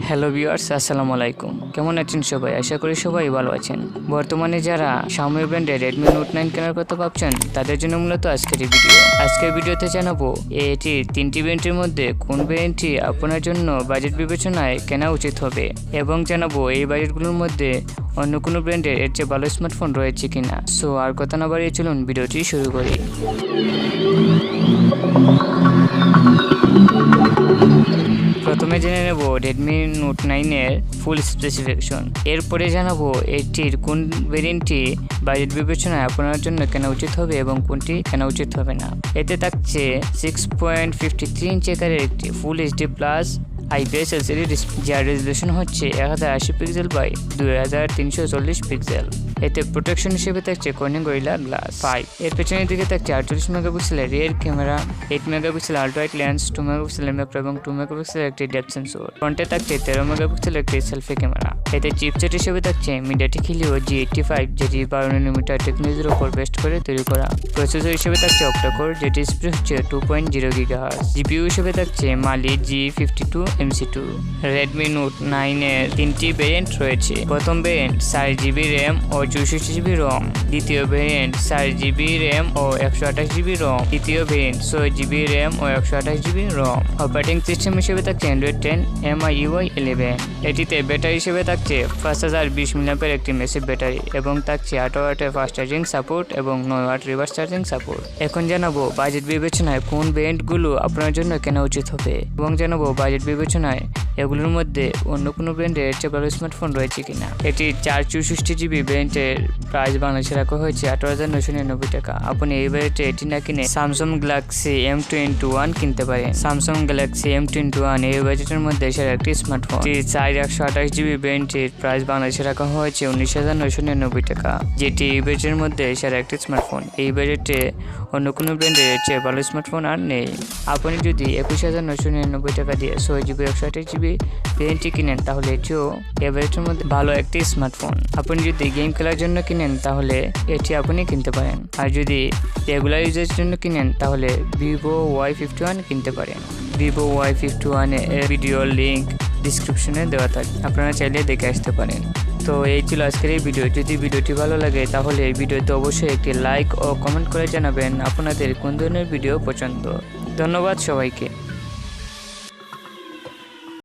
Hello viewers, আসসালামু আলাইকুম। কেমন আছেন সবাই? আশা করি সবাই ভালো আছেন। বর্তমানে যারা Xiaomi ব্র্যান্ডের Redmi Note 9 কেনার কথা ভাবছেন তাদের জন্য মূলত আজকের এই ভিডিও। আজকের ভিডিওতে জানাবো এটির তিনটি ভ্যারিয়েন্টের মধ্যে কোন ভ্যারিয়েন্টটি আপনার জন্য বাজেট বিবেচনায় কেনা উচিত হবে এবং জানাবো এই বাজেটগুলোর মধ্যে অন্য কোনো ব্র্যান্ডের এর চেয়ে ভালো স্মার্টফোন রয়েছে কিনা। সো আর কথা না বাড়িয়ে চলুন ভিডিওটি শুরু করি। প্রথমে জেনে নেব Redmi Note 9 এর ফুল স্পেসিফিকেশন। এরপরে জানাবো এটির কোন ভেরিয়েন্টটি বাজেট বিবেচনায় আপনার জন্য কেনা উচিত হবে এবং কোনটি কেনা উচিত হবে না। এতে থাকছে 6.53 ইঞ্চি আকারের একটি full HD plus IPS LCD display, যার রেজলিউশন হচ্ছে 1080 পিক্সেল বাই 2340 পিক্সেল। এতে প্রোটেকশন হিসেবে থাকছে কর্নিং গরিলা গ্লাস 5। এর পেছনের দিকে থাকছে 48 মেগাপিক্সেলের rear camera, 8 megapixel ultrawide lens, 2 মেগাপিক্সেলের ম্যাক্রো এবং 2 মেগাপিক্সেলের একটি ডেপথ সেন্সর। ফ্রন্টে থাকছে 13 মেগাপিক্সেলের একটি সেলফি ক্যামেরা। এতে চিপসেট হিসেবে থাকছে MediaTek Helio G85, যেটি 12 nm টেকনোলজির উপর বেস্ট করে তৈরি করা। প্রসেসর হিসেবে থাকছে অক্টাকোর, যেটি স্পিড হচ্ছে 2.0 GHz। জিপিইউ হিসেবে থাকছে Mali G52 MC2। Redmi Note 9 এর তিনটি ভেরিয়েন্ট রয়েছে। প্রথম ভেরিয়েন্ট 4GB RAM ও 64GB ROM, দ্বিতীয় ভেরিয়েন্ট 4GB RAM ও 128GB ROM, তৃতীয় ভেরিয়েন্ট 6GB RAM ও 128GB ROM। অপারেটিং সিস্টেম হিসেবে থাকছে Android 10 MIUI 11। এটিতে ব্যাটারি হিসেবে থাকছে 5020 mAh একটি মেসিভ ব্যাটারি এবং থাকছে 8 ওয়াটের ফাস্ট চার্জিং সাপোর্ট এবং 9 ওয়াট রিভার্স চার্জিং সাপোর্ট। এখন জানাবো বাজেট বিবেচনায় কোন ভেরিয়েন্টগুলো আপনার জন্য কেনা উচিত হবে এবং জানাবো বাজেট বিবেচনায় এগুলোর মধ্যে অন্য কোনো ব্র্যান্ডের চেয়ে ভালো স্মার্টফোন রয়েছে কিনা। এটি 464GB ভ্যারিয়েন্টের প্রাইস বাংলাদেশে রাখা হয়েছে 18,999 টাকা। আপনি এই বাজেটে এটি না কিনে Samsung Galaxy M21 কিনতে পারেন। Samsung Galaxy M21 এই বাজেটের মধ্যে সেরা একটি স্মার্টফোন। 428GB ভ্যারিয়েন্টের প্রাইস বাংলাদেশে রাখা হয়েছে 19,999 টাকা, যেটি এই বাজেটের মধ্যে সেরা একটি স্মার্টফোন। এই বাজেটে অন্য কোনো ব্র্যান্ডের চেয়ে ভালো স্মার্টফোন আর নেই। আপনি যদি 21,999 টাকা দিয়ে 6GB 128GB ভ্যারিয়েন্টটি কিনেন তাহলে এটিও এভারেজের মধ্যে ভালো একটি স্মার্টফোন। আপনি যদি গেম খেলার জন্য কিনেন তাহলে এটি আপনি কিনতে পারেন, আর যদি রেগুলার ইউজের জন্য কিনেন তাহলে Vivo Y51 কিনতে পারেন। Vivo Y51 এর ভিডিও লিঙ্ক ডিসক্রিপশনে দেওয়া থাকবে, আপনারা চাইলে দেখে আসতে পারেন। তো এই ছিল আজকের এই ভিডিও। যদি ভিডিওটি ভালো লাগে তাহলে এই ভিডিওতে অবশ্যই একটি লাইক ও কমেন্ট করে জানাবেন আপনাদের কোন ধরনের ভিডিও পছন্দ। ধন্যবাদ সবাইকে।